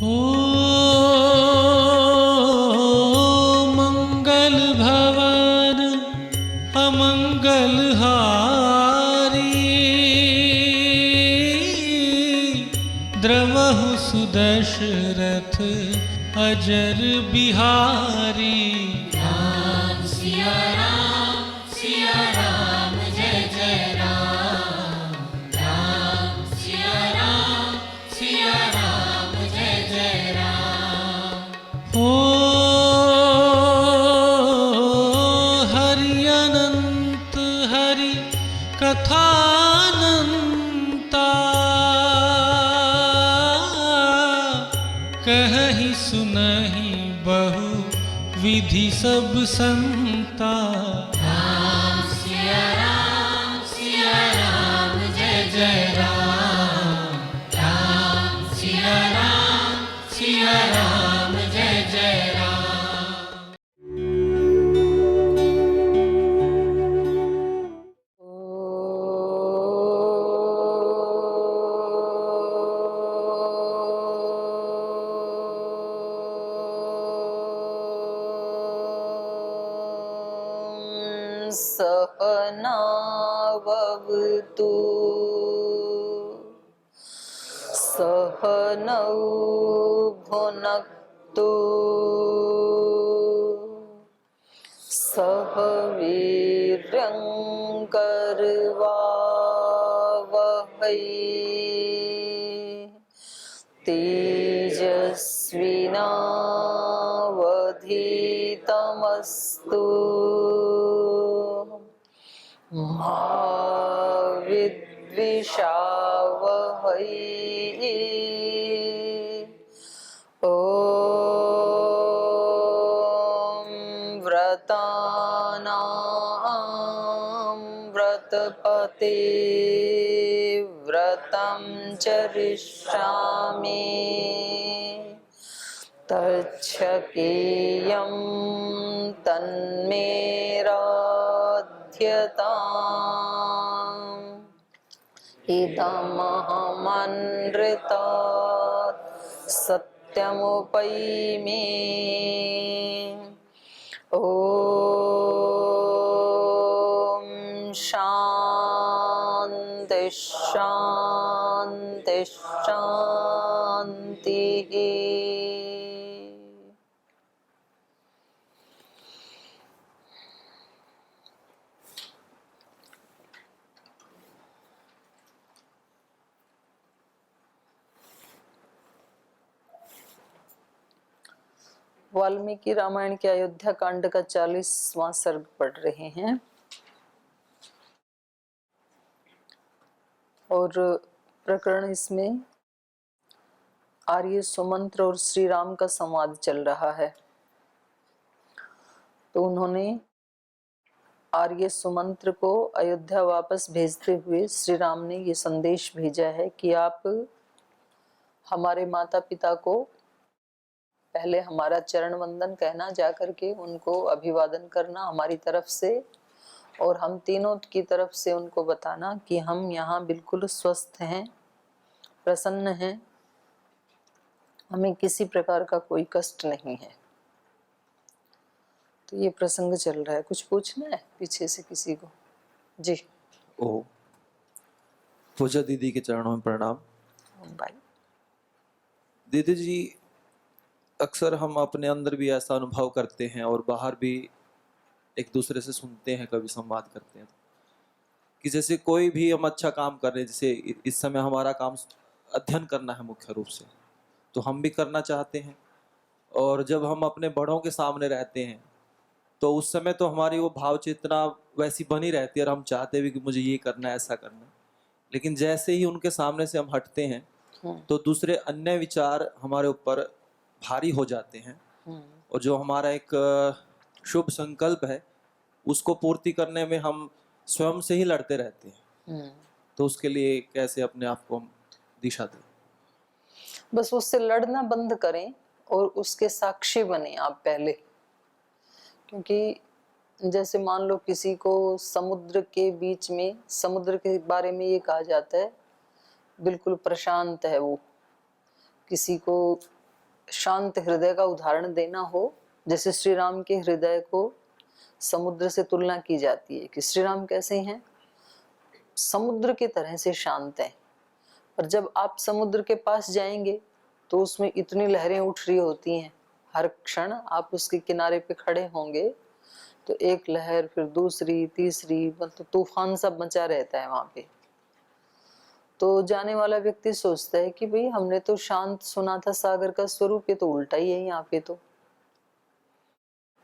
ओ मंगल भवन अमंगल हारी, द्रवहु सुदशरथ अजर बिहारी। राम सिया राम जय जय राम। राम सिया राम जय जय राम। ओ हरि अनंत हरि कथानंता, कहहि सुनहि बहु विधि सब संता। राम सिया राम जय जय राम। राम सिया राम जय जय राम। सहनावतु सहनौ भुनक्तु सह वीर्यं करवावहै तेजस्विनावधीतमस्तु मा विद्विषावहै। ॐ व्रतानां व्रतपते व्रतं चरिष्यामि तच्छकेयं तन्मे राध्यताम्। इदमहमनृतात् सत्यमुपैमि। ॐ शान्ति शान्ति शान्तिः। वाल्मीकि रामायण के अयोध्या कांड का 40वां सर्ग पढ़ रहे हैं और प्रकरण इसमें आर्य सुमंत्र और श्री राम का संवाद चल रहा है। तो उन्होंने आर्य सुमंत्र को अयोध्या वापस भेजते हुए श्री राम ने ये संदेश भेजा है कि आप हमारे माता पिता को पहले हमारा चरण वंदन कहना, जाकर के उनको अभिवादन करना हमारी तरफ से, और हम तीनों की तरफ से उनको बताना कि हम यहाँ बिल्कुल स्वस्थ हैं, प्रसन्न हैं, हमें किसी प्रकार का कोई कष्ट नहीं है। तो ये प्रसंग चल रहा है। कुछ पूछना है पीछे से किसी को? जी। ओ पूजा दीदी के चरणों में प्रणाम। भाई दीदी जी, अक्सर हम अपने अंदर भी ऐसा अनुभव करते हैं और बाहर भी एक दूसरे से सुनते हैं, कभी संवाद करते हैं कि जैसे कोई भी हम अच्छा काम कर रहे हैं, जैसे इस समय हमारा काम अध्ययन करना है मुख्य रूप से, तो हम भी करना चाहते हैं। और जब हम अपने बड़ों के सामने रहते हैं तो उस समय तो हमारी वो भाव चेतना वैसी बनी रहती है और हम चाहते भी कि मुझे ये करना है, ऐसा करना है। लेकिन जैसे ही उनके सामने से हम हटते हैं तो दूसरे अन्य विचार हमारे ऊपर भारी हो जाते हैं और जो हमारा एक शुभ संकल्प है उसको पूर्ति करने में हम स्वयं से ही लड़ते रहते हैं। तो उसके लिए कैसे अपने आप को हम दिशा दें? बस उससे लड़ना बंद करें और उसके साक्षी बने आप पहले। क्योंकि जैसे मान लो किसी को समुद्र के बीच में, समुद्र के बारे में ये कहा जाता है बिल्कुल प्रशांत है वो, किसी को शांत हृदय का उदाहरण देना हो, जैसे श्री राम के हृदय को समुद्र से तुलना की जाती है कि श्री राम कैसे हैं, समुद्र की तरह से शांत हैं। पर जब आप समुद्र के पास जाएंगे तो उसमें इतनी लहरें उठ रही होती हैं, हर क्षण आप उसके किनारे पे खड़े होंगे तो एक लहर, फिर दूसरी, तीसरी, मतलब तूफान सब मचा रहता है वहां पे। तो जाने वाला व्यक्ति सोचता है कि भाई हमने तो शांत सुना था सागर का स्वरूप, ये तो उल्टा ही है यहाँ पे। तो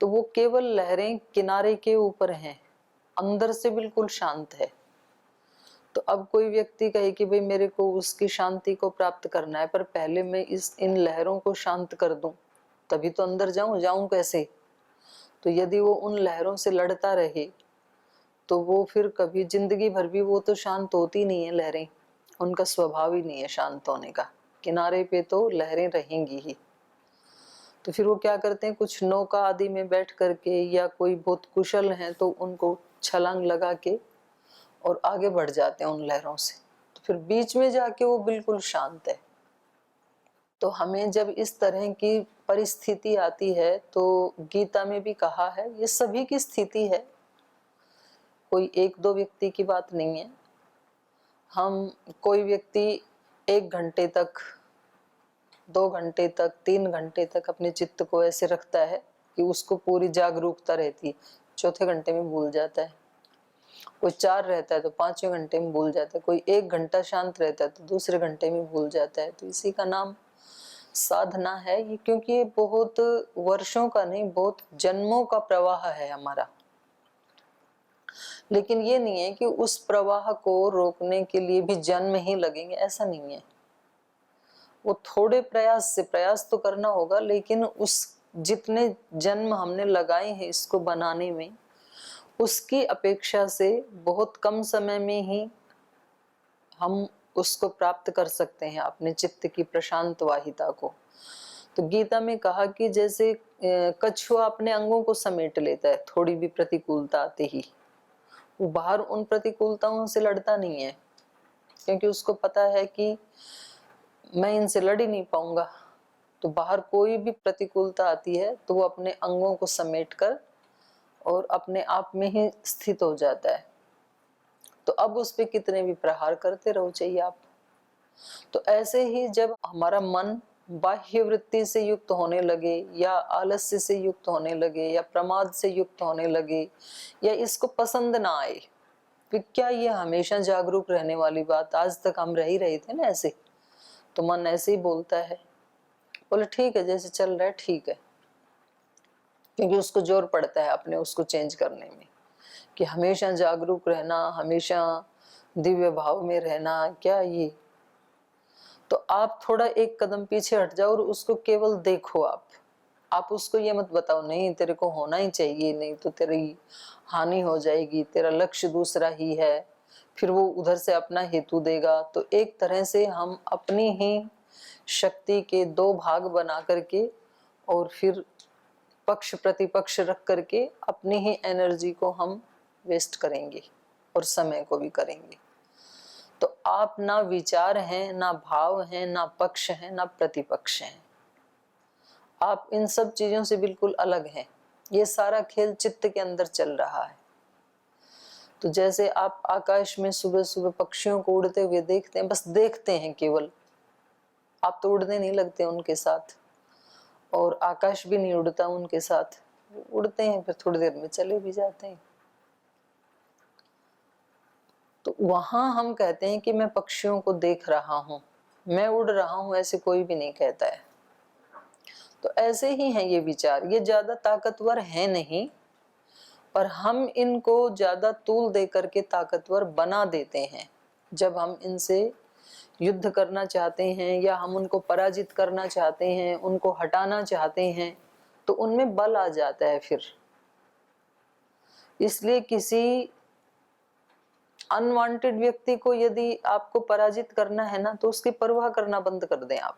वो केवल लहरें किनारे के ऊपर हैं, अंदर से बिल्कुल शांत है। तो अब कोई व्यक्ति कहे कि भाई मेरे को उसकी शांति को प्राप्त करना है, पर पहले मैं इन लहरों को शांत कर दूं तभी तो अंदर जाऊं कैसे? तो यदि वो उन लहरों से लड़ता रहे तो वो फिर कभी जिंदगी भर भी वो तो शांत होती नहीं है। लहरें, उनका स्वभाव ही नहीं है शांत होने का, किनारे पे तो लहरें रहेंगी ही। तो फिर वो क्या करते हैं, कुछ नौका आदि में बैठ करके, या कोई बहुत कुशल हैं तो उनको छलांग लगा के और आगे बढ़ जाते हैं उन लहरों से। तो फिर बीच में जाके वो बिल्कुल शांत है। तो हमें जब इस तरह की परिस्थिति आती है, तो गीता में भी कहा है, ये सभी की स्थिति है, कोई एक दो व्यक्ति की बात नहीं है। हम कोई व्यक्ति 1 घंटे तक, 2 घंटे तक, 3 घंटे तक अपने चित्त को ऐसे रखता है कि उसको पूरी जागरूकता रहती है, चौथे घंटे में भूल जाता है। कोई 4 रहता है तो 5वें घंटे में भूल जाता है। कोई 1 घंटा शांत रहता है तो दूसरे घंटे में भूल जाता है। तो इसी का नाम साधना है ये, क्योंकि ये बहुत वर्षों का नहीं, बहुत जन्मों का प्रवाह है हमारा। लेकिन ये नहीं है कि उस प्रवाह को रोकने के लिए भी जन्म ही लगेंगे, ऐसा नहीं है। वो थोड़े प्रयास तो करना होगा, लेकिन उस जितने जन्म हमने लगाए हैं इसको बनाने में, उसकी अपेक्षा से बहुत कम समय में ही हम उसको प्राप्त कर सकते हैं, अपने चित्त की प्रशांत वाहिता को। तो गीता में कहा कि जैसे कछुआ अपने अंगों को समेट लेता है, थोड़ी भी प्रतिकूलता आते ही वो बाहर उन प्रतिकूलताओं से लड़ता नहीं है, क्योंकि उसको पता है कि मैं इनसे लड़ ही नहीं पाऊंगा। तो बाहर कोई भी प्रतिकूलता आती है तो वो अपने अंगों को समेट कर और अपने आप में ही स्थित हो जाता है। तो अब उस पे कितने भी प्रहार करते रहो चाहिए आप। तो ऐसे ही जब हमारा मन बाह्य वृत्ति से युक्त होने लगे, या आलस्य से युक्त होने लगे, या प्रमाद से युक्त होने लगे, या इसको पसंद ना आए, फिर क्या ये हमेशा जागरूक रहने वाली बात? आज तक हम रह ही रहे थे ना ऐसे। तो मन ऐसे ही बोलता है, बोले ठीक है जैसे चल रहा है ठीक है, क्योंकि उसको जोर पड़ता है अपने उसको चेंज करने में, कि हमेशा जागरूक रहना, हमेशा दिव्य भाव में रहना, क्या ये? तो आप थोड़ा एक कदम पीछे हट जाओ और उसको केवल देखो। आप उसको ये मत बताओ नहीं तेरे को होना ही चाहिए, नहीं तो तेरी हानि हो जाएगी, तेरा लक्ष्य दूसरा ही है, फिर वो उधर से अपना हेतु देगा। तो एक तरह से हम अपनी ही शक्ति के 2 भाग बना करके और फिर पक्ष प्रतिपक्ष रख करके अपनी ही एनर्जी को हम वेस्ट करेंगे और समय को भी करेंगे। तो आप ना विचार हैं, ना भाव हैं, ना पक्ष हैं, ना प्रतिपक्ष हैं। आप इन सब चीजों से बिल्कुल अलग हैं। ये सारा खेल चित्त के अंदर चल रहा है। तो जैसे आप आकाश में सुबह सुबह पक्षियों को उड़ते हुए देखते हैं, बस देखते हैं केवल, आप तो उड़ने नहीं लगते उनके साथ, और आकाश भी नहीं उड़ता उनके साथ। उड़ते हैं फिर थोड़ी देर में चले भी जाते हैं। तो वहां हम कहते हैं कि मैं पक्षियों को देख रहा हूं, मैं उड़ रहा हूं, ऐसे कोई भी नहीं कहता है। तो ऐसे ही हैं ये विचार, ये ज्यादा ताकतवर है नहीं, पर हम इनको ज्यादा तूल दे करके ताकतवर बना देते हैं। जब हम इनसे युद्ध करना चाहते हैं या हम उनको पराजित करना चाहते हैं, उनको हटाना चाहते हैं, तो उनमें बल आ जाता है फिर। इसलिए किसी अनवांटेड व्यक्ति को यदि आपको पराजित करना है ना, तो उसकी परवाह करना बंद कर दें आप।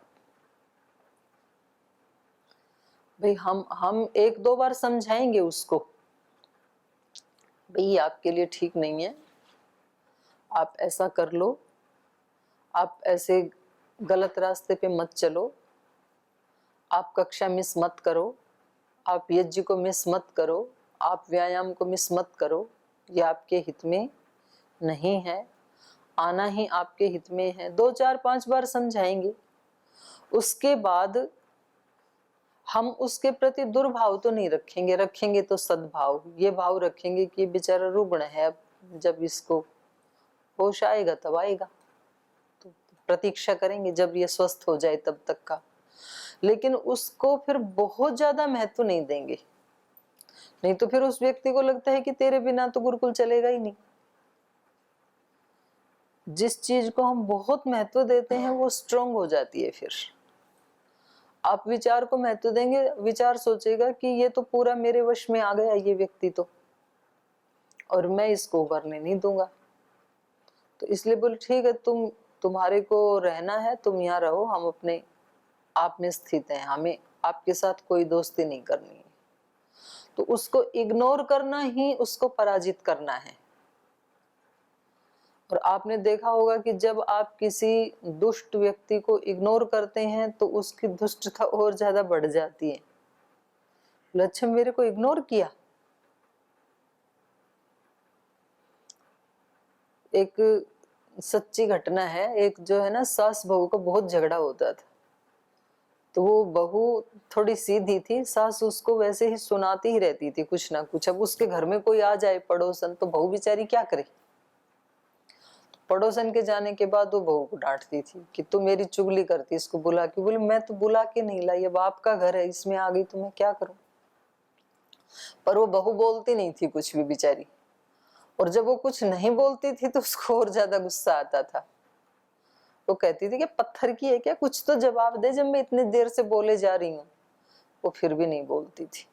भाई हम 1-2 बार समझाएंगे उसको, भाई आपके लिए ठीक नहीं है, आप ऐसा कर लो, आप ऐसे गलत रास्ते पे मत चलो, आप कक्षा मिस मत करो, आप यज्ञ को मिस मत करो, आप व्यायाम को मिस मत करो, ये आपके हित में नहीं है। आना ही आपके हित में है। 2 4 5 बार समझाएंगे, उसके बाद हम उसके प्रति दुर्भाव तो नहीं रखेंगे, रखेंगे तो सद्भाव, ये भाव रखेंगे कि बेचारा रुग्ण है, अब जब इसको होश आएगा तब आएगा, तो प्रतीक्षा करेंगे जब ये स्वस्थ हो जाए तब तक का। लेकिन उसको फिर बहुत ज्यादा महत्व नहीं देंगे, नहीं तो फिर उस व्यक्ति को लगता है कि तेरे बिना तो गुरुकुल चलेगा ही नहीं। जिस चीज को हम बहुत महत्व देते हैं वो स्ट्रांग हो जाती है। फिर आप विचार को महत्व देंगे, विचार सोचेगा कि ये तो पूरा मेरे वश में आ गया ये व्यक्ति तो, और मैं इसको उभरने नहीं दूंगा। तो इसलिए बोले ठीक है, तुम्हारे को रहना है, तुम यहाँ रहो, हम अपने आप में स्थित हैं, हमें आपके साथ कोई दोस्ती नहीं करनी है। तो उसको इग्नोर करना ही उसको पराजित करना है। और आपने देखा होगा कि जब आप किसी दुष्ट व्यक्ति को इग्नोर करते हैं तो उसकी दुष्टता और ज्यादा बढ़ जाती है। लक्ष्य मेरे को इग्नोर किया। एक सच्ची घटना है, एक जो है ना सास बहू का बहुत झगड़ा होता था। तो वो बहू थोड़ी सीधी थी, सास उसको वैसे ही सुनाती ही रहती थी कुछ ना कुछ। अब उसके घर में कोई आ जाए पड़ोसन तो बहू बेचारी क्या करे। पड़ोसन के जाने के बाद वो बहू को डांटती थी कि तू मेरी चुगली करती, इसको बुला के। बोले मैं तो बुला के नहीं लाई, अब आपका घर है, इसमें आ गई तो मैं क्या करूं। पर वो बहू बोलती नहीं थी कुछ भी बेचारी, और जब वो कुछ नहीं बोलती थी तो उसको और ज्यादा गुस्सा आता था। वो कहती थी कि पत्थर की है क्या, कुछ तो जवाब दे, जब मैं इतनी देर से बोले जा रही हूँ। वो फिर भी नहीं बोलती थी,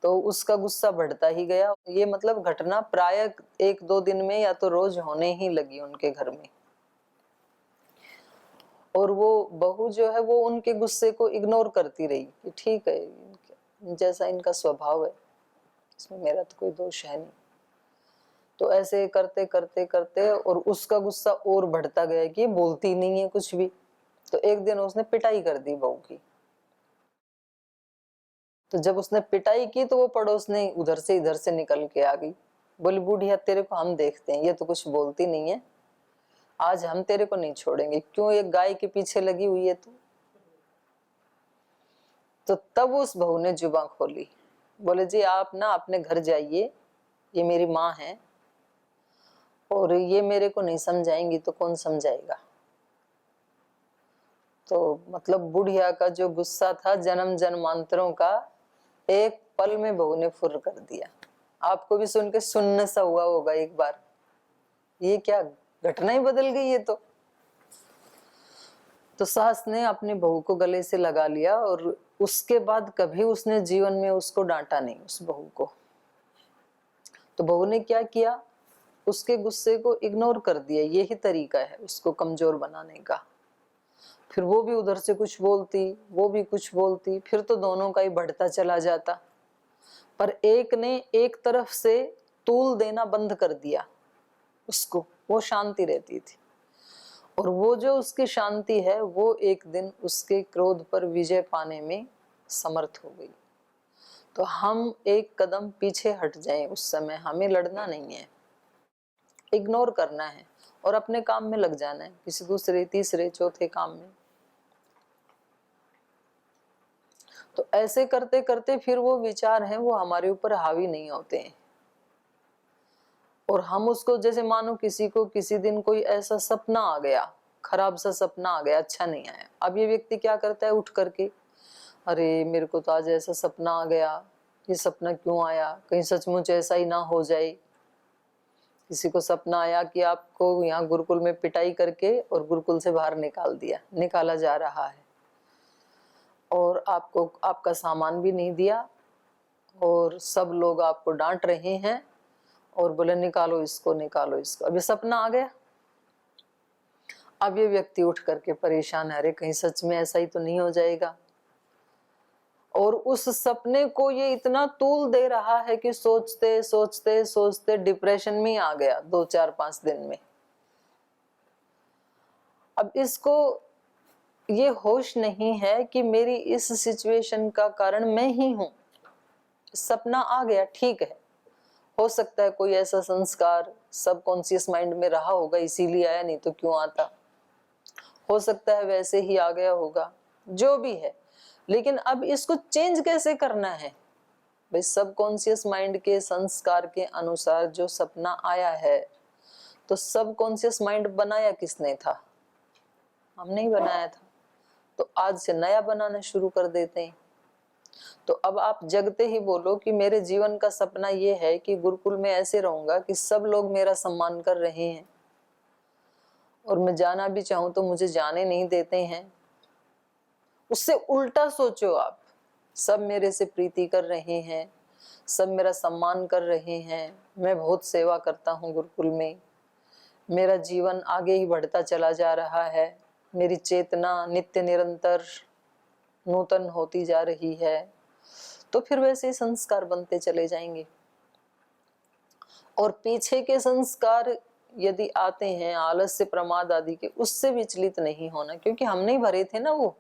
तो उसका गुस्सा बढ़ता ही गया। ये मतलब घटना प्राय 1-2 दिन में या तो रोज होने ही लगी उनके घर में। और वो बहू जो है वो उनके गुस्से को इग्नोर करती रही कि ठीक है, जैसा इनका स्वभाव है, इसमें मेरा तो कोई दोष है नहीं। तो ऐसे करते करते करते और उसका गुस्सा और बढ़ता गया कि बोलती नहीं है कुछ भी। तो एक दिन उसने पिटाई कर दी बहू की। तो जब उसने पिटाई की तो वो पड़ोस ने उधर से इधर से निकल के आ गई। बोली बूढ़िया तेरे को हम देखते हैं, ये तो कुछ बोलती नहीं है, आज हम तेरे को नहीं छोड़ेंगे, क्यों एक गाय के पीछे लगी हुई है तू। तो तब उस बहू ने जुबान खोली, बोले जी आप ना अपने घर जाइए, ये मेरी माँ है और ये मेरे को नहीं समझाएंगी तो कौन समझाएगा। तो मतलब बुढ़िया का जो गुस्सा था जन्म जन्मांतरों का, एक पल में बहू ने फुर कर दिया। आपको भी सुन के सुन्न सा हुआ होगा एक बार, ये क्या घटना ही बदल गई है। तो सास ने अपनी बहू को गले से लगा लिया और उसके बाद कभी उसने जीवन में उसको डांटा नहीं, उस बहू को। तो बहू ने क्या किया, उसके गुस्से को इग्नोर कर दिया। यही तरीका है उसको कमजोर बनाने का। फिर वो भी उधर से कुछ बोलती, वो भी कुछ बोलती, फिर तो दोनों का ही बढ़ता चला जाता। पर एक ने एक तरफ से तूल देना बंद कर दिया उसको, वो शांति रहती थी। और वो जो उसकी शांति है वो एक दिन उसके क्रोध पर विजय पाने में समर्थ हो गई। तो हम एक कदम पीछे हट जाएं उस समय, हमें लड़ना नहीं है, इग्नोर करना है और अपने काम में लग जाना है, किसी दूसरे तीसरे चौथे काम में। तो ऐसे करते करते फिर वो विचार हैं वो हमारे ऊपर हावी नहीं होते हैं। और हम उसको, जैसे मानो किसी को किसी दिन कोई ऐसा सपना आ गया, खराब सा सपना आ गया, अच्छा नहीं आया। अब ये व्यक्ति क्या करता है, उठ करके अरे मेरे को तो आज ऐसा सपना आ गया, ये सपना क्यों आया, कहीं सचमुच ऐसा ही ना हो जाए। किसी को सपना आया कि आपको यहाँ गुरुकुल में पिटाई करके और गुरुकुल से बाहर निकाला जा रहा है, और आपको आपका सामान भी नहीं दिया और सब लोग आपको डांट रहे हैं और बोले निकालो इसको निकालो इसको। अब ये सपना आ गया। अब ये व्यक्ति उठ करके परेशान है, अरे कहीं सच में ऐसा ही तो नहीं हो जाएगा। और उस सपने को ये इतना तूल दे रहा है कि सोचते सोचते सोचते डिप्रेशन में आ गया 2-4-5 दिन में। अब इसको ये होश नहीं है कि मेरी इस सिचुएशन का कारण मैं ही हूं। सपना आ गया, ठीक है, हो सकता है कोई ऐसा संस्कार सबकॉन्शियस माइंड में रहा होगा इसीलिए आया, नहीं तो क्यों आता। हो सकता है वैसे ही आ गया होगा, जो भी है। लेकिन अब इसको चेंज कैसे करना है भाई? सबकॉन्शियस माइंड के संस्कार के अनुसार जो सपना आया है, तो सबकॉन्शियस माइंड बनाया किसने था? हमने ही बनाया था। तो आज से नया बनाना शुरू कर देते हैं। तो अब आप जगते ही बोलो कि मेरे जीवन का सपना ये है कि गुरुकुल में ऐसे रहूंगा कि सब लोग मेरा सम्मान कर रहे हैं, और मैं जाना भी चाहूं तो मुझे जाने नहीं देते हैं। उससे उल्टा सोचो आप, सब मेरे से प्रीति कर रहे हैं, सब मेरा सम्मान कर रहे हैं, मैं बहुत सेवा करता हूं गुरुकुल में, मेरा जीवन आगे ही बढ़ता चला जा रहा है, मेरी चेतना नित्य निरंतर नूतन होती जा रही है। तो फिर वैसे ही संस्कार बनते चले जाएंगे। और पीछे के संस्कार यदि आते हैं आलस्य प्रमाद आदि के, उससे विचलित नहीं होना, क्योंकि हमने ही भरे थे ना वो।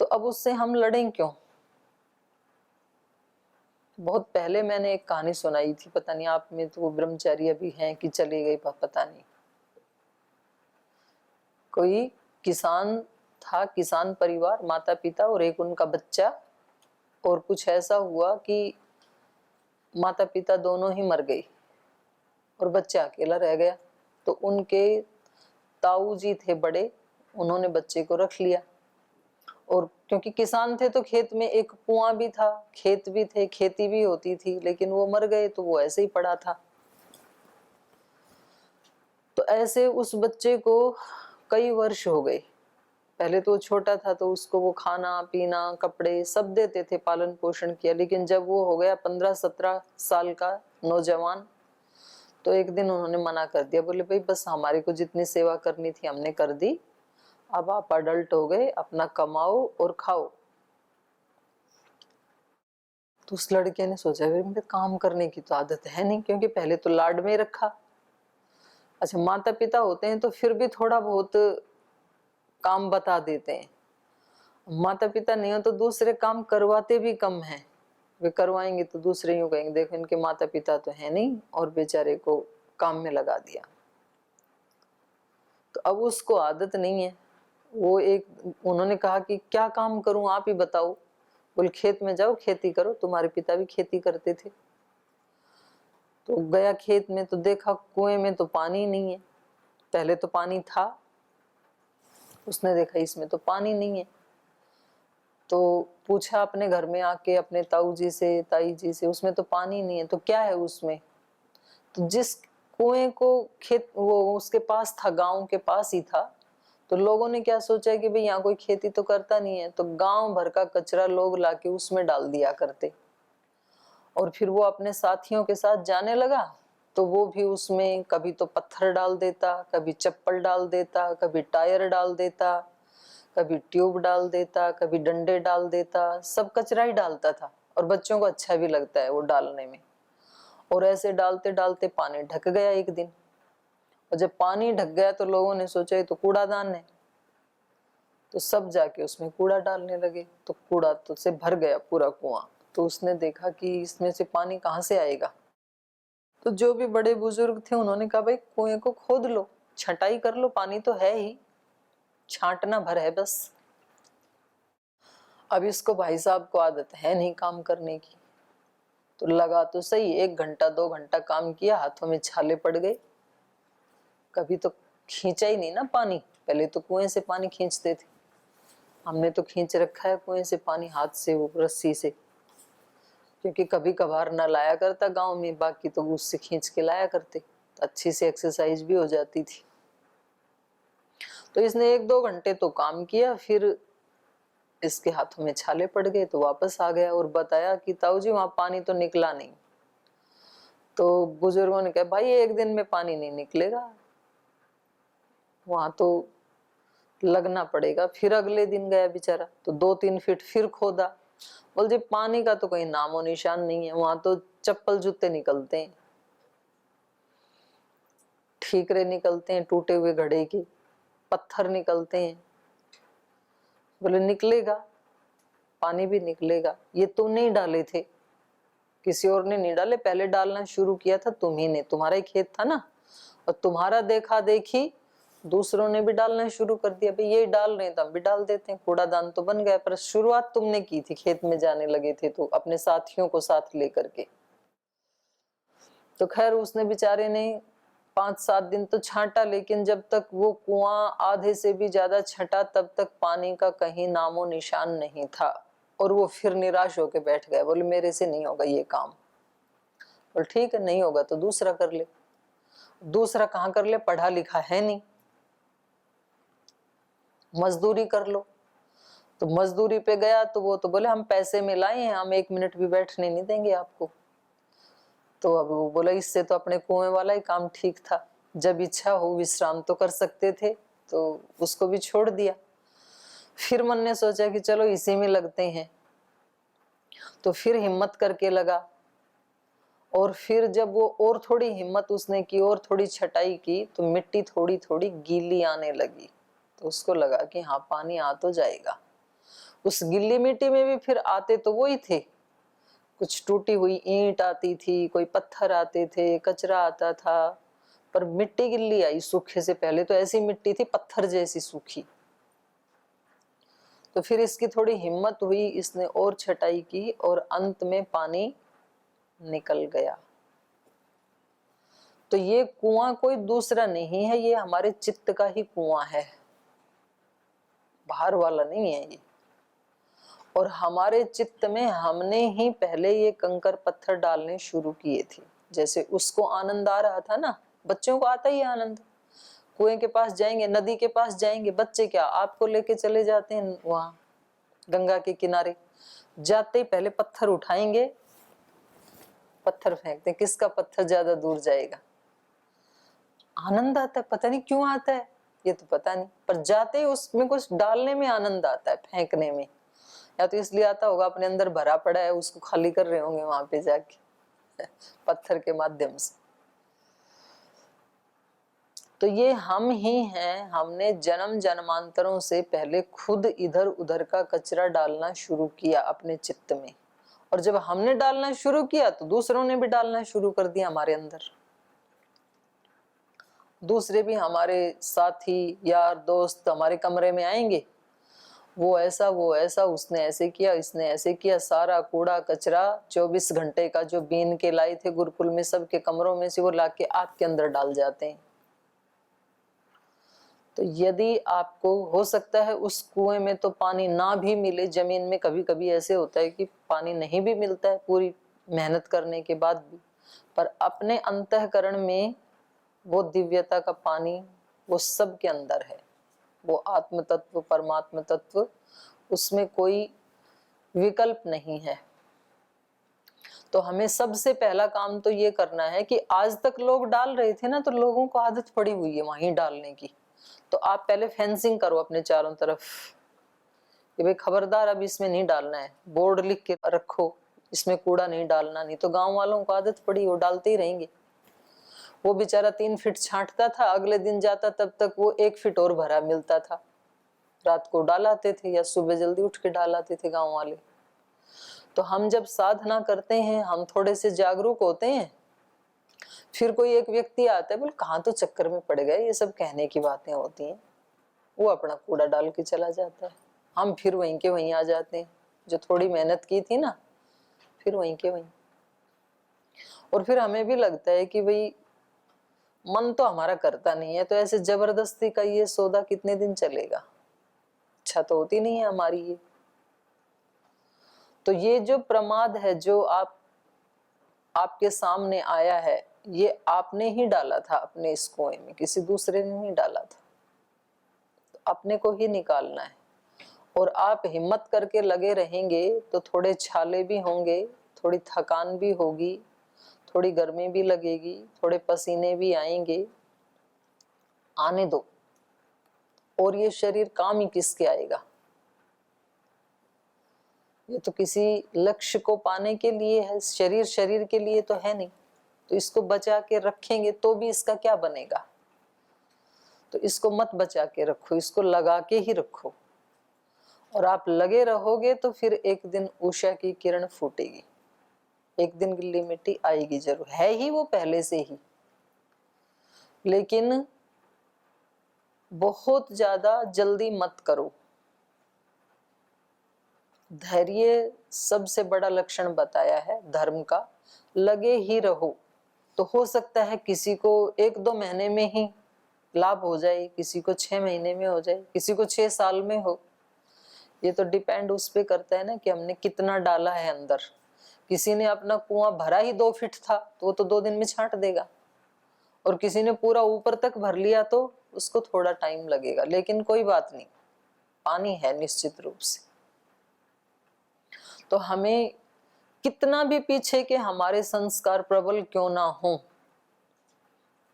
तो अब उससे हम लड़ें क्यों? बहुत पहले मैंने एक कहानी सुनाई थी, पता नहीं आप में तो वो ब्रह्मचारी अभी हैं कि चले गए, पता नहीं। कोई किसान था, किसान परिवार, माता पिता और एक उनका बच्चा। और कुछ ऐसा हुआ कि माता पिता दोनों ही मर गए और बच्चा अकेला रह गया। तो उनके ताऊ जी थे बड़े, उन्होंने बच्चे को रख लिया। और क्योंकि किसान थे तो खेत में एक कुआं भी था, खेत भी थे, खेती भी होती थी, लेकिन वो मर गए तो वो ऐसे ही पड़ा था। तो ऐसे उस बच्चे को कई वर्ष हो गए। पहले तो छोटा था तो उसको वो खाना पीना कपड़े सब देते थे, पालन पोषण किया। लेकिन जब वो हो गया 15-17 साल का नौजवान, तो एक दिन उन्होंने मना कर दिया। बोले भाई बस हमारे को जितनी सेवा करनी थी हमने कर दी, अब आप अडल्ट हो गए, अपना कमाओ और खाओ। तो उस लड़के ने सोचा मेरे काम करने की तो आदत है नहीं, क्योंकि पहले तो लाड में रखा। अच्छा, माता पिता होते हैं तो फिर भी थोड़ा बहुत काम बता देते हैं, माता पिता नहीं हो तो दूसरे काम करवाते भी कम हैं। वे करवाएंगे तो दूसरे यूं कहेंगे देखो इनके माता पिता तो है नहीं, और बेचारे को काम में लगा दिया। तो अब उसको आदत नहीं है। वो उन्होंने कहा कि क्या काम करूं आप ही बताओ। बोले खेत में जाओ खेती करो, तुम्हारे पिता भी खेती करते थे। तो गया खेत में तो देखा कुएं में तो पानी नहीं है। पहले तो पानी था, उसने देखा इसमें तो पानी नहीं है। तो पूछा अपने घर में आके अपने ताऊ जी से ताई जी से, उसमें तो पानी नहीं है, तो क्या है उसमें? तो जिस कुएं को खेत वो उसके पास था, गांव के पास ही था, तो लोगों ने क्या सोचा कि भाई यहाँ कोई खेती तो करता नहीं है, तो गांव भर का कचरा लोग लाके उसमें डाल दिया करते। और फिर वो अपने साथियों के साथ जाने लगा तो वो भी उसमें कभी तो पत्थर डाल देता, कभी चप्पल डाल देता, कभी टायर डाल देता, कभी ट्यूब डाल देता, कभी डंडे डाल देता, सब कचरा ही डालता था। और बच्चों को अच्छा भी लगता है वो डालने में। और ऐसे डालते डालते पानी ढक गया एक दिन। और जब पानी ढक गया तो लोगों ने सोचा ये तो कूड़ादान है, तो सब जाके उसमें कूड़ा डालने लगे। तो कूड़ा तो से भर गया पूरा कुआं। तो उसने देखा कि इसमें से पानी कहाँ से आएगा। तो जो भी बड़े बुजुर्ग थे उन्होंने कहा भाई कुएं को खोद लो, छटाई कर लो, पानी तो है ही, छांटना भर है बस। अब इसको भाई साहब को आदत है नहीं काम करने की, तो लगा तो सही 1 घंटा 2 घंटा काम किया, हाथों में छाले पड़ गए। कभी तो खींचा ही नहीं ना पानी, पहले तो कुएं से पानी खींचते थे, हमने तो खींच रखा है कुएं से पानी हाथ से, वो रस्सी से, क्योंकि कभी कभार ना लाया करता गांव में, बाकी तो उससे खींच के लाया करते, तो अच्छी से एक्सरसाइज भी हो जाती थी। तो इसने 1-2 घंटे तो काम किया, फिर इसके हाथों में छाले पड़ गए, तो वापस आ गया और बताया कि ताऊ जी वहां पानी तो निकला नहीं। तो बुजुर्गों ने कहा भाई 1 दिन में पानी नहीं निकलेगा, वहां तो लगना पड़ेगा। फिर अगले दिन गया बेचारा, तो 2-3 फीट फिर खोदा। बोल जी पानी का तो कोई नामो निशान नहीं है, वहां तो चप्पल जूते निकलते हैं, ठीकरे निकलते हैं, टूटे हुए घड़े के पत्थर निकलते हैं, बोले निकलेगा, पानी भी निकलेगा। ये तुम नहीं डाले थे, किसी और ने नहीं डाले, पहले डालना शुरू किया था तुम ही ने, तुम्हारा ही खेत था ना, और तुम्हारा देखा देखी दूसरों ने भी डालना शुरू कर दिया। भाई ये डाल रहे हैं तो हम भी डाल देते हैं, कूड़ादान तो बन गया। पर शुरुआत तुमने की थी, खेत में जाने लगे थे तो अपने साथियों को साथ लेकर के। तो खैर उसने बेचारे ने 5-7 दिन तो छांटा, लेकिन जब तक वो कुआं आधे से भी ज्यादा छटा तब तक पानी का कहीं नामो निशान नहीं था। और वो फिर निराश होकर बैठ गए, बोले मेरे से नहीं होगा ये काम। बोले ठीक है, नहीं होगा तो दूसरा कर ले। दूसरा कहाँ कर ले, पढ़ा लिखा है नहीं, मजदूरी कर लो। तो मजदूरी पे गया तो वो तो बोले हम पैसे में लाए हैं, हम 1 मिनट भी बैठने नहीं देंगे आपको। तो अब वो बोला इससे तो अपने कुएं वाला ही काम ठीक था, जब इच्छा हो विश्राम तो कर सकते थे, तो उसको भी छोड़ दिया। फिर मन ने सोचा कि चलो इसी में लगते हैं, तो फिर हिम्मत करके लगा। और फिर जब वो और थोड़ी हिम्मत उसने की और थोड़ी छटाई की तो मिट्टी थोड़ी थोड़ी गीली आने लगी। तो उसको लगा कि हाँ पानी आ तो जाएगा। उस गिल्ली मिट्टी में भी फिर आते तो वही थे, कुछ टूटी हुई ईंट आती थी, कोई पत्थर आते थे, कचरा आता था, पर मिट्टी गिल्ली आई सूखे से पहले तो ऐसी मिट्टी थी पत्थर जैसी सूखी। तो फिर इसकी थोड़ी हिम्मत हुई, इसने और छटाई की और अंत में पानी निकल गया। तो ये कुआं कोई दूसरा नहीं है, ये हमारे चित्त का ही कुआं है, बाहर वाला नहीं है ये। और हमारे चित्त में हमने ही पहले ये कंकर पत्थर डालने शुरू किए थे। जैसे उसको आनंद आ रहा था ना, बच्चों को आता ही है आनंद। कुएं के पास जाएंगे, नदी के पास जाएंगे, बच्चे क्या आपको लेके चले जाते हैं वहां गंगा के किनारे, जाते ही पहले पत्थर उठाएंगे, पत्थर फेंकते हैं, किसका पत्थर ज्यादा दूर जाएगा। आनंद आता है, पता नहीं क्यों आता है ये तो पता नहीं, पर जाते ही उसमें कुछ डालने में आनंद आता है, फेंकने में। या तो इसलिए आता होगा अपने अंदर भरा पड़ा है, उसको खाली कर रहे होंगे वहां पे जाके पत्थर के माध्यम से। तो ये हम ही हैं, हमने जन्म जन्मांतरों से पहले खुद इधर उधर का कचरा डालना शुरू किया अपने चित्त में। और जब हमने डालना शुरू किया तो दूसरों ने भी डालना शुरू कर दिया हमारे अंदर। दूसरे भी हमारे साथी यार दोस्त हमारे कमरे में आएंगे, वो ऐसा उसने ऐसे किया, इसने ऐसे किया, सारा कूड़ा कचरा 24 घंटे का जो बीन के लाए थे गुरुकुल में सबके कमरों में से वो लाके आपके अंदर डाल जाते हैं। तो यदि आपको हो सकता है उस कुएं में तो पानी ना भी मिले, जमीन में कभी कभी ऐसे होता है कि पानी नहीं भी मिलता है पूरी मेहनत करने के बाद भी, पर अपने अंतःकरण में वो दिव्यता का पानी वो सब के अंदर है, वो आत्म तत्व परमात्म तत्व, उसमें कोई विकल्प नहीं है। तो हमें सबसे पहला काम तो ये करना है कि आज तक लोग डाल रहे थे ना, तो लोगों को आदत पड़ी हुई है वहीं डालने की। तो आप पहले फेंसिंग करो अपने चारों तरफ कि भाई खबरदार अब इसमें नहीं डालना है, बोर्ड लिख के रखो इसमें कूड़ा नहीं डालना, नहीं तो गांव वालों को आदत पड़ी वो डालते ही रहेंगे। वो बेचारा 3 फीट छांटता था, अगले दिन जाता तब तक वो 1 फीट और भरा मिलता था। रात को डालाते थे या सुबह जल्दी उठ के डालाते थे गांव वाले। तो हम जब साधना करते हैं, हम थोड़े से जागरूक होते हैं, फिर कोई एक व्यक्ति आता है, बोले कहाँ तो चक्कर में पड़ गए, ये सब कहने की बातें होती हैं, वो अपना कूड़ा डाल के चला जाता है। हम फिर वहीं के वहीं आ जाते हैं, जो थोड़ी मेहनत की थी ना, फिर वहीं के वहीं। और फिर हमें भी लगता है कि भाई मन तो हमारा करता नहीं है, तो ऐसे जबरदस्ती का ये सौदा कितने दिन चलेगा, इच्छा तो होती नहीं है हमारी ये। तो ये जो प्रमाद है जो आपके सामने आया है, ये आपने ही डाला था अपने इस कुएं में, किसी दूसरे ने नहीं डाला था। तो अपने को ही निकालना है। और आप हिम्मत करके लगे रहेंगे तो थोड़े छाले भी होंगे, थोड़ी थकान भी होगी, थोड़ी गर्मी भी लगेगी, थोड़े पसीने भी आएंगे, आने दो। और ये शरीर काम ही किसके आएगा, ये तो किसी लक्ष्य को पाने के लिए है, शरीर के लिए तो है नहीं। तो इसको बचा के रखेंगे तो भी इसका क्या बनेगा। तो इसको मत बचा के रखो, इसको लगा के ही रखो। और आप लगे रहोगे तो फिर एक दिन उषा की किरण फूटेगी, एक दिन गिल्ली मिट्टी आएगी, जरूर है ही वो पहले से ही। लेकिन बहुत ज्यादा जल्दी मत करो। धैर्य सबसे बड़ा लक्षण बताया है धर्म का। लगे ही रहो। तो हो सकता है किसी को 1-2 महीने में ही लाभ हो जाए, किसी को 6 महीने में हो जाए, किसी को 6 साल में हो। ये तो डिपेंड उस पे करता है ना कि हमने कितना डाला है अंदर। किसी ने अपना कुआं भरा ही 2 फीट था तो वो तो 2 दिन में छांट देगा, और किसी ने पूरा ऊपर तक भर लिया तो उसको थोड़ा टाइम लगेगा। लेकिन कोई बात नहीं, पानी है निश्चित रूप से। तो हमें कितना भी पीछे के हमारे संस्कार प्रबल क्यों ना हो,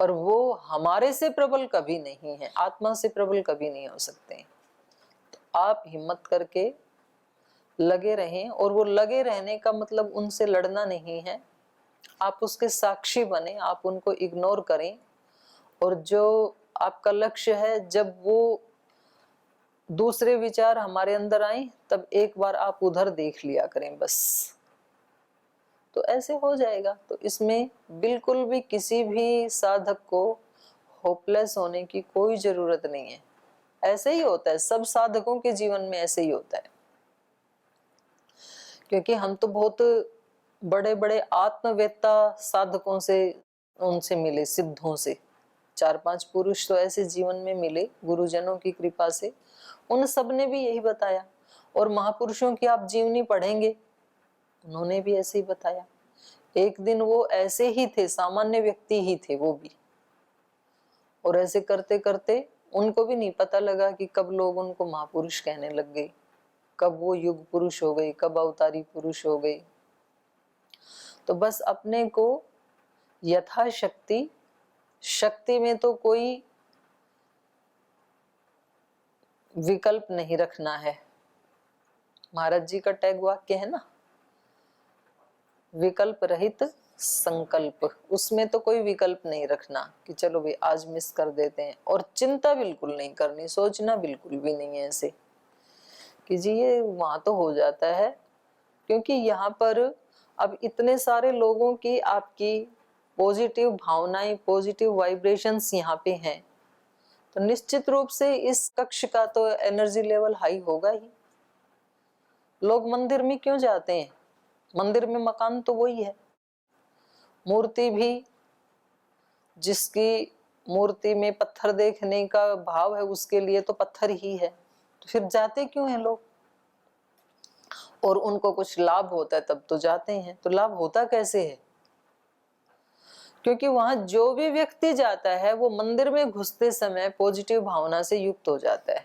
पर वो हमारे से प्रबल कभी नहीं है, आत्मा से प्रबल कभी नहीं हो सकते हैं। तो आप हिम्मत करके लगे रहें। और वो लगे रहने का मतलब उनसे लड़ना नहीं है, आप उसके साक्षी बने, आप उनको इग्नोर करें। और जो आपका लक्ष्य है, जब वो दूसरे विचार हमारे अंदर आए तब एक बार आप उधर देख लिया करें बस, तो ऐसे हो जाएगा। तो इसमें बिल्कुल भी किसी भी साधक को होपलेस होने की कोई जरूरत नहीं है। ऐसे ही होता है, सब साधकों के जीवन में ऐसे ही होता है। क्योंकि हम तो बहुत बड़े बड़े आत्मवेत्ता साधकों से उनसे मिले, सिद्धों से। 4-5 पुरुष तो ऐसे जीवन में मिले गुरुजनों की कृपा से, उन सब ने भी यही बताया। और महापुरुषों की आप जीवनी पढ़ेंगे, उन्होंने भी ऐसे ही बताया। एक दिन वो ऐसे ही थे, सामान्य व्यक्ति ही थे वो भी, और ऐसे करते करते उनको भी नहीं पता लगा कि कब लोग उनको महापुरुष कहने लग गए, कब वो युग पुरुष हो गए, कब अवतारी पुरुष हो गए। तो बस अपने को यथाशक्ति, शक्ति में तो कोई विकल्प नहीं रखना है। महाराज जी का टैग वाक्य है ना, विकल्प रहित संकल्प। उसमें तो कोई विकल्प नहीं रखना कि चलो भाई आज मिस कर देते हैं। और चिंता बिल्कुल नहीं करनी, सोचना बिल्कुल भी नहीं है ऐसे कि जी ये वहां तो हो जाता है। क्योंकि यहाँ पर अब इतने सारे लोगों की आपकी पॉजिटिव भावनाएं, पॉजिटिव वाइब्रेशंस यहाँ पे हैं, तो निश्चित रूप से इस कक्ष का तो एनर्जी लेवल हाई होगा ही। लोग मंदिर में क्यों जाते हैं? मंदिर में मकान तो वही है, मूर्ति भी, जिसकी मूर्ति में पत्थर देखने का भाव है उसके लिए तो पत्थर ही है। तो फिर जाते क्यों हैं लोग? और उनको कुछ लाभ होता है तब तो जाते हैं। तो लाभ होता कैसे है? क्योंकि वहां जो भी व्यक्ति जाता है वो मंदिर में घुसते समय पॉजिटिव भावना से युक्त हो जाता है।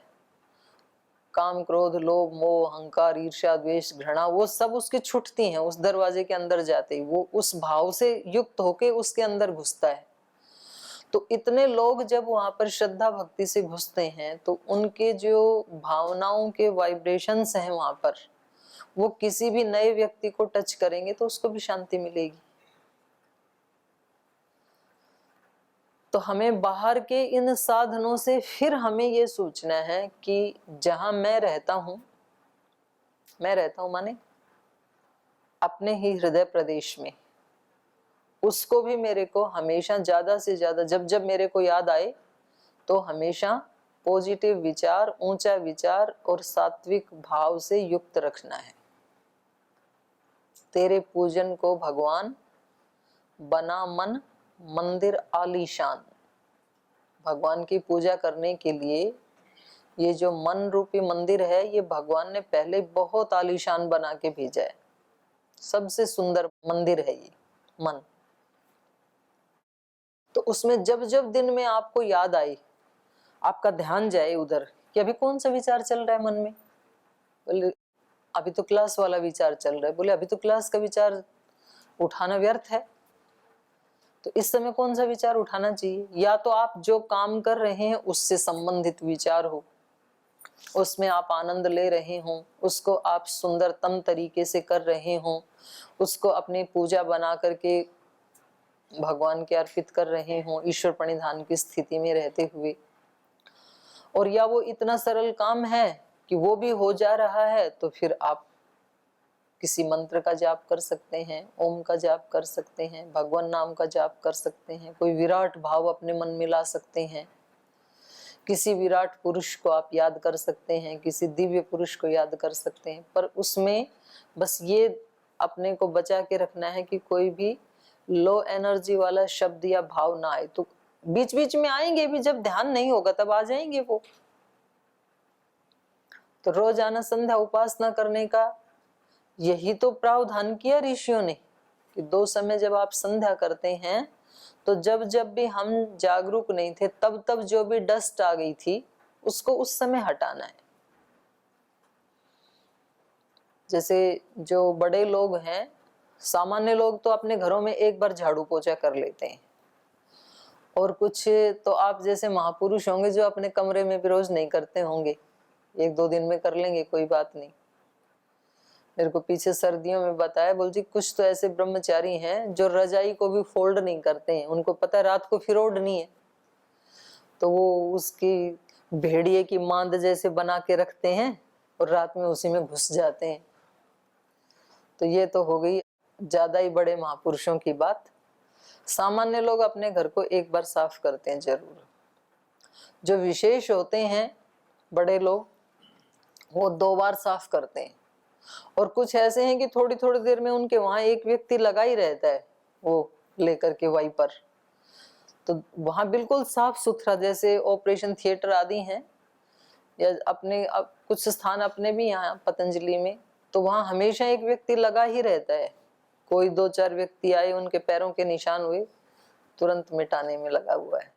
काम, क्रोध, लोभ, मोह, अहंकार, ईर्ष्या, द्वेष, घृणा, वो सब उसकी छूटती हैं उस दरवाजे के अंदर जाते ही। वो उस भाव से युक्त होके उसके अंदर घुसता है। तो इतने लोग जब वहां पर श्रद्धा भक्ति से घुसते हैं तो उनके जो भावनाओं के वाइब्रेशंस हैं वहां पर, वो किसी भी नए व्यक्ति को टच करेंगे तो उसको भी शांति मिलेगी। तो हमें बाहर के इन साधनों से फिर हमें ये सोचना है कि जहां मैं रहता हूं माने अपने ही हृदय प्रदेश में, उसको भी मेरे को हमेशा ज्यादा से ज्यादा जब जब मेरे को याद आए तो हमेशा पॉजिटिव विचार, ऊंचा विचार और सात्विक भाव से युक्त रखना है। तेरे पूजन को भगवान बना मन मंदिर आलीशान। भगवान की पूजा करने के लिए ये जो मन रूपी मंदिर है, ये भगवान ने पहले बहुत आलीशान बना के भेजा है। सबसे सुंदर मंदिर है ये मन। तो उसमें जब जब दिन में आपको याद आए, आपका ध्यान जाए उधर कि अभी कौन सा विचार चल रहा है मन में, बोले अभी तो क्लास वाला विचार चल रहा है, बोले अभी तो क्लास का विचार उठाना व्यर्थ है, तो इस समय कौन सा विचार उठाना चाहिए? या तो आप जो काम कर रहे हैं उससे संबंधित विचार हो, उसमें आप आनंद ले रहे हो, उसको आप सुंदरतम तरीके से कर रहे हो, उसको अपनी पूजा बना करके भगवान के अर्पित कर रहे हो ईश्वर प्रणिधान की स्थिति में रहते हुए। और या वो इतना सरल काम है कि वो भी हो जा रहा है तो फिर आप किसी मंत्र का जाप कर सकते हैं, ओम का जाप कर सकते हैं, भगवान नाम का जाप कर सकते हैं, कोई विराट भाव अपने मन में ला सकते हैं, किसी विराट पुरुष को आप याद कर सकते हैं, किसी दिव्य पुरुष को याद कर सकते हैं। पर उसमें बस ये अपने को बचा के रखना है कि कोई भी लो एनर्जी वाला शब्द या भाव ना आए। तो बीच बीच में आएंगे भी, जब ध्यान नहीं होगा तब आ जाएंगे वो। तो रोजाना संध्या उपासना करने का यही तो प्रावधान किया ऋषियों ने कि 2 समय जब आप संध्या करते हैं तो जब जब भी हम जागरूक नहीं थे तब तब जो भी डस्ट आ गई थी उसको उस समय हटाना है। जैसे जो बड़े लोग हैं, सामान्य लोग तो अपने घरों में एक बार झाड़ू पोछा कर लेते हैं, और कुछ तो आप जैसे महापुरुष होंगे जो अपने कमरे में भी रोज नहीं करते होंगे, 1-2 दिन में कर लेंगे, कोई बात नहीं। मेरे को पीछे सर्दियों में बताया, बोल जी कुछ तो ऐसे ब्रह्मचारी हैं जो रजाई को भी फोल्ड नहीं करते हैं, उनको पता है रात को फिर ओढ़नी है, तो वो उसकी भेड़िए की मांद जैसे बना के रखते हैं और रात में उसी में घुस जाते हैं। तो ये तो हो गई ज्यादा ही बड़े महापुरुषों की बात। सामान्य लोग अपने घर को एक बार साफ करते हैं जरूर। जो विशेष होते हैं बड़े लोग वो 2 बार साफ करते हैं, और कुछ ऐसे हैं कि थोड़ी थोड़ी देर में उनके वहां एक व्यक्ति लगा ही रहता है वो लेकर के वाइपर, तो वहां बिल्कुल साफ सुथरा, जैसे ऑपरेशन थिएटर आदि हैं या अपने कुछ स्थान अपने भी यहाँ पतंजलि में, तो वहां हमेशा एक व्यक्ति लगा ही रहता है। कोई 2-4 व्यक्ति आए, उनके पैरों के निशान हुए, तुरंत मिटाने में लगा हुआ है।